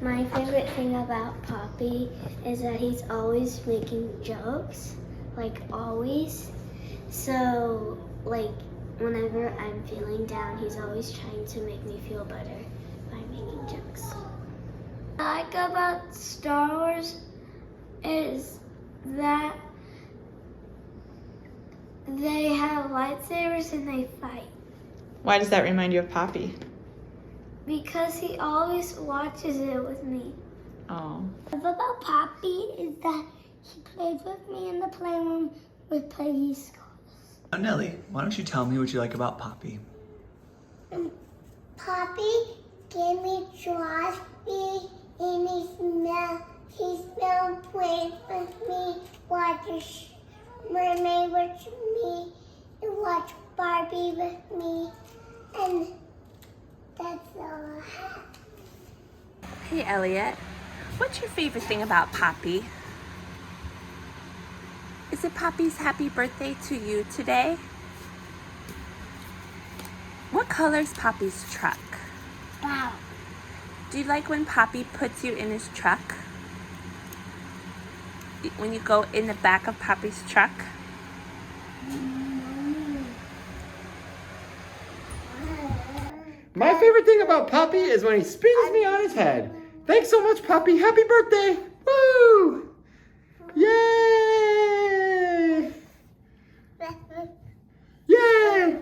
My favorite thing about Papi is that he's always making jokes, like always. So, like, whenever I'm feeling down, he's always trying to make me feel better by making jokes. What I like about Star Wars is that they have lightsabers and they fight. Why does that remind you of Papi? Because he always watches it with me. Oh. What I love about Papi is that he plays with me in the playroom with Peggy's skulls. Now, Nelly, why don't you tell me what you like about Papi? Papi gave me trophy and he smelled plays with me, watch Mermaid with me, and watch Barbie with me, and that's all I have. Hey Elliot, what's your favorite thing about Papi? Is it Papi's happy birthday to you today? What color's Papi's truck? Wow. Do you like when Papi puts you in his truck? When you go in the back of Papi's truck? My favorite thing about Papi is when he spins me on his head. Thanks so much, Papi. Happy birthday. Woo! Yay! Yay!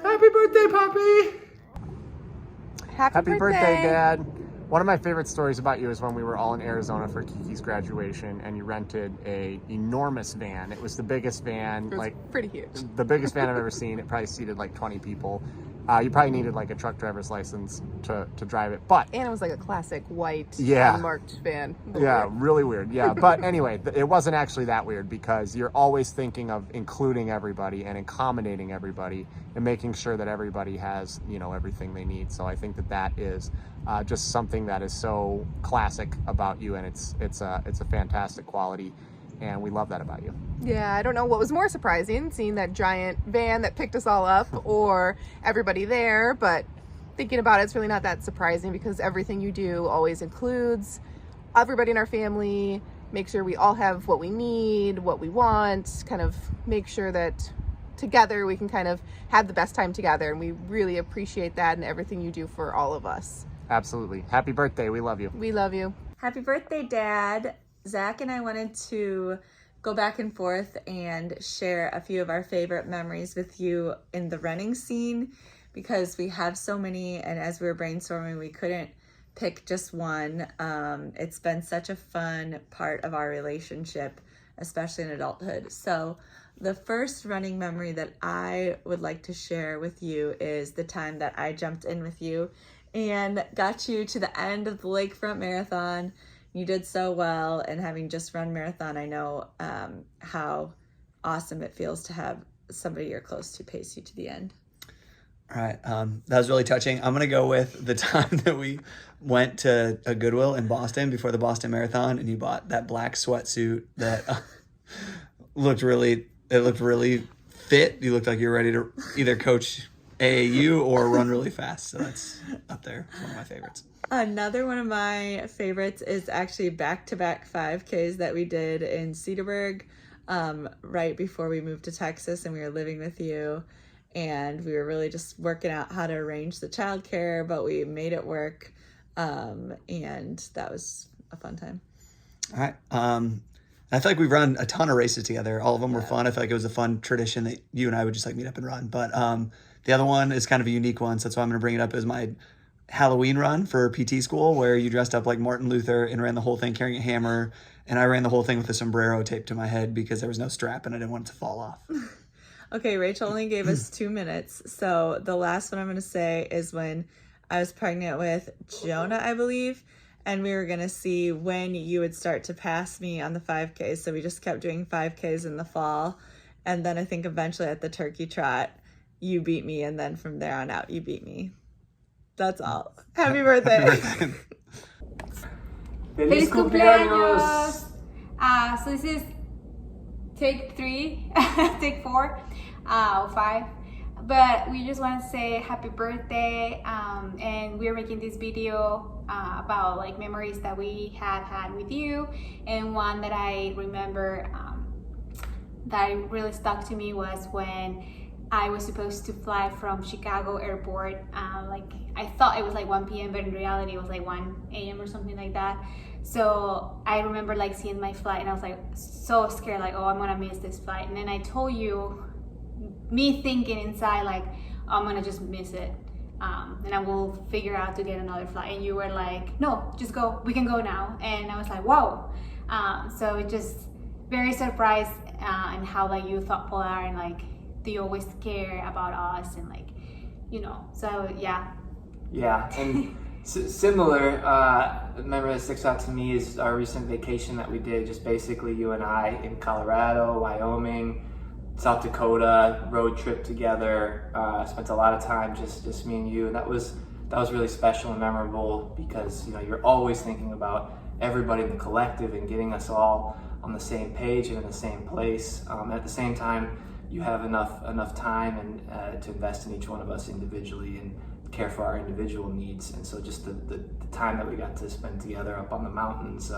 Happy birthday, Papi. Happy birthday, Dad. One of my favorite stories about you is when we were all in Arizona for Kiki's graduation and you rented a enormous van. It was the biggest van, It was like pretty huge. the biggest van I've ever seen. It probably seated like 20 people. You probably needed like a truck driver's license to drive it, but And it was like a classic white, Yeah. unmarked van. yeah, really weird. Yeah, but anyway, it wasn't actually that weird because you're always thinking of including everybody and accommodating everybody and making sure that everybody has, you know, everything they need. So I think that is just something that is so classic about you, and it's a fantastic quality, and we love that about you. Yeah, I don't know what was more surprising, seeing that giant van that picked us all up or everybody there, but thinking about it, it's really not that surprising because everything you do always includes everybody in our family, make sure we all have what we need, what we want, kind of make sure that together we can kind of have the best time together, and we really appreciate that and everything you do for all of us. Absolutely. Happy birthday. We love you. We love you. Happy birthday, Dad. Zach and I wanted to go back and forth and share a few of our favorite memories with you in the running scene because we have so many, and as we were brainstorming, we couldn't pick just one. It's been such a fun part of our relationship, especially in adulthood. So the first running memory that I would like to share with you is the time that I jumped in with you and got you to the end of the Lakefront Marathon. You did so well, and having just run marathon, I know how awesome it feels to have somebody you're close to pace you to the end. All right, that was really touching. I'm gonna go with the time that we went to a Goodwill in Boston before the Boston Marathon, and you bought that black sweatsuit that looked really fit. You looked like you were ready to either coach AAU or run really fast. So that's up there. It's one of my favorites. Another one of my favorites is actually back-to-back 5Ks that we did in Cedarburg right before we moved to Texas, and we were living with you, and we were really just working out how to arrange the childcare, but we made it work, and that was a fun time. All right. I feel like we've run a ton of races together. All of them were fun. I feel like it was a fun tradition that you and I would just like meet up and run. But the other one is kind of a unique one, so that's why I'm going to bring it up. Is my Halloween run for PT school, where you dressed up like Martin Luther and ran the whole thing carrying a hammer, and I ran the whole thing with a sombrero taped to my head because there was no strap and I didn't want it to fall off. Okay, Rachel only gave us 2 minutes, so the last one I'm going to say is when I was pregnant with Jonah, I believe, and we were going to see when you would start to pass me on the 5Ks, so we just kept doing 5Ks in the fall, and then I think eventually at the turkey trot, you beat me, and then from there on out, you beat me. That's all. Happy birthday. Feliz cumpleaños! So this is take 3, take 4, 5. But we just want to say happy birthday, and we're making this video about like memories that we have had with you. And one that I remember that really stuck to me was when I was supposed to fly from Chicago airport. Like I thought it was like 1 p.m. but in reality it was like 1 a.m. or something like that. So I remember like seeing my flight and I was like so scared, like, oh, I'm gonna miss this flight. And then I told you, me thinking inside like, oh, I'm gonna just miss it, and I will figure out to get another flight. And you were like, no, just go, we can go now. And I was like, wow. So it just very surprised, and how like you thoughtful are, and like do you always care about us, and like, you know. So yeah. And similar memory that sticks out to me is our recent vacation that we did, just basically you and I in Colorado, Wyoming, South Dakota, road trip together. Spent a lot of time just me and you, and that was really special and memorable because, you know, you're always thinking about everybody in the collective and getting us all on the same page and in the same place. At the same time, you have enough time and to invest in each one of us individually and care for our individual needs. And so just the time that we got to spend together up on the mountains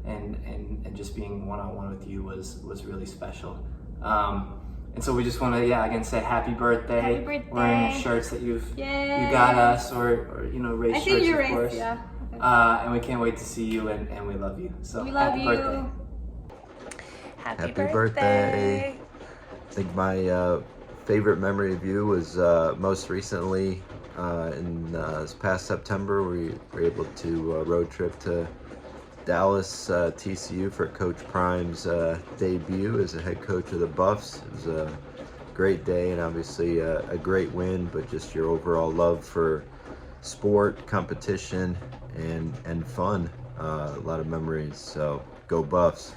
and just being one-on-one with you was really special. And so we just want to, again, say happy birthday. Happy birthday. Wearing the shirts that you got us, or you know, race shirts, of course. Yeah. And we can't wait to see you, and we love you. So We love happy you. birthday. Happy Happy birthday. I think my favorite memory of you was most recently in this past September. We were able to road trip to Dallas TCU for Coach Prime's debut as a head coach of the Buffs. It was a great day and obviously a great win, but just your overall love for sport, competition, and fun. A lot of memories, so go Buffs.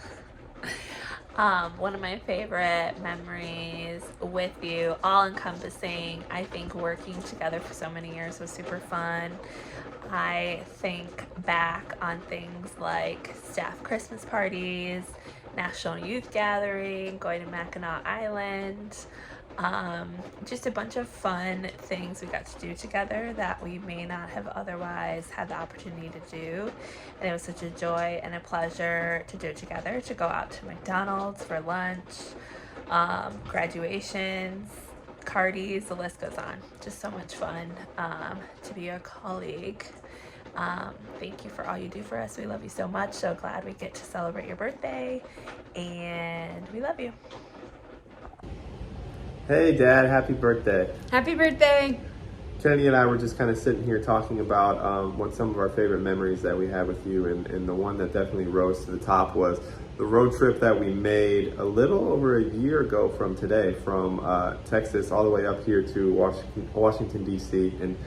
One of my favorite memories with you, all encompassing, I think working together for so many years was super fun. I think back on things like staff Christmas parties, National Youth Gathering, going to Mackinac Island, just a bunch of fun things we got to do together that we may not have otherwise had the opportunity to do. And it was such a joy and a pleasure to do it together, to go out to McDonald's for lunch, graduations, cardies, the list goes on. Just so much fun to be your colleague. Thank you for all you do for us. We love you so much. So glad we get to celebrate your birthday, and we love you. Hey Dad, happy birthday. Happy birthday. Kennedy and I were just kind of sitting here talking about what some of our favorite memories that we had with you, and the one that definitely rose to the top was the road trip that we made a little over a year ago from today, from Texas all the way up here to Washington DC, and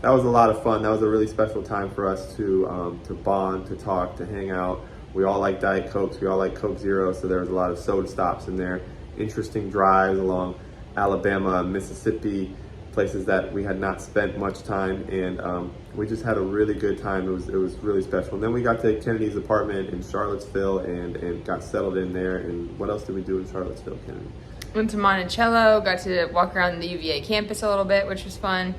that was a lot of fun. That was a really special time for us to bond, to talk, to hang out. We all like Diet Cokes, we all like Coke Zero, so there was a lot of soda stops in there, interesting drives along Alabama, Mississippi, places that we had not spent much time, and we just had a really good time. It was really special. And then we got to Kennedy's apartment in Charlottesville and got settled in there. And what else did we do in Charlottesville, Kennedy? Went to Monticello, got to walk around the UVA campus a little bit, which was fun.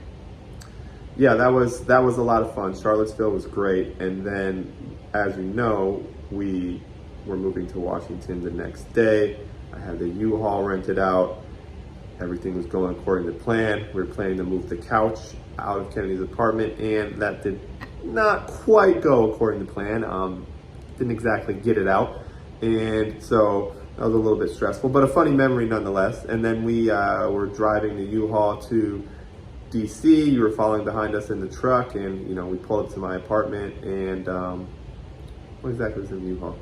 Yeah, that was a lot of fun. Charlottesville was great. And then, as you know, we were moving to Washington the next day. I had the U-Haul rented out. Everything was going according to plan. We were planning to move the couch out of Kennedy's apartment, and that did not quite go according to plan. Didn't exactly get it out, and so that was a little bit stressful, but a funny memory nonetheless. And then we were driving the U-Haul to DC. You were following behind us in the truck, and we pulled up to my apartment, and what exactly was in the U-Haul?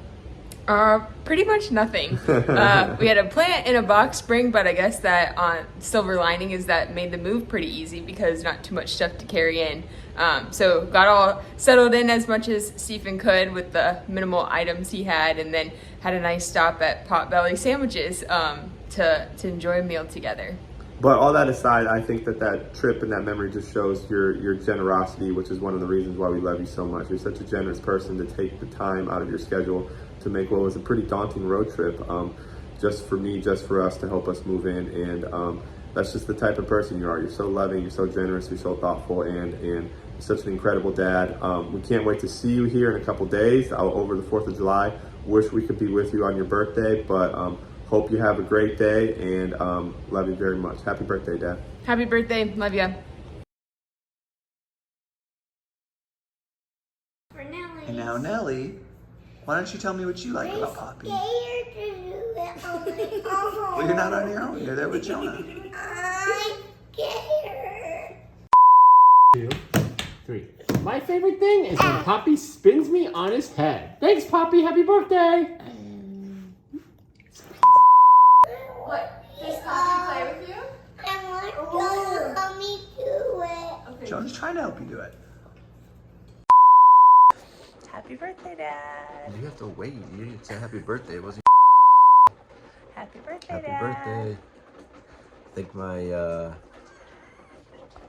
Pretty much nothing. We had a plant in a box spring, but I guess that silver lining is that made the move pretty easy because not too much stuff to carry in. So got all settled in as much as Stephen could with the minimal items he had, and then had a nice stop at Potbelly Sandwiches to enjoy a meal together. But all that aside, I think that trip and that memory just shows your generosity, which is one of the reasons why we love you so much. You're such a generous person to take the time out of your schedule to make what was a pretty daunting road trip, just for me, just for us, to help us move in. And that's just the type of person you are. You're so loving, you're so generous, you're so thoughtful, and you're such an incredible dad. We can't wait to see you here in a couple days over the 4th of July. Wish we could be with you on your birthday, but hope you have a great day, and love you very much. Happy birthday, Dad. Happy birthday. Love ya. For Nelly. And now, Nelly, why don't you tell me what you like about Papi? Scared to do it on my Well, you're not on your own. You're there with Jonah. I'm scared. 2, 3. My favorite thing is when Papi spins me on his head. Thanks, Papi. Happy birthday. What? Does Papi play with you? I want Jonah to help me do it. Okay. Jonah's trying to help you do it. Happy birthday, Dad. You have to wait. You didn't say happy birthday. It wasn't Happy birthday, happy Dad. birthday. I think my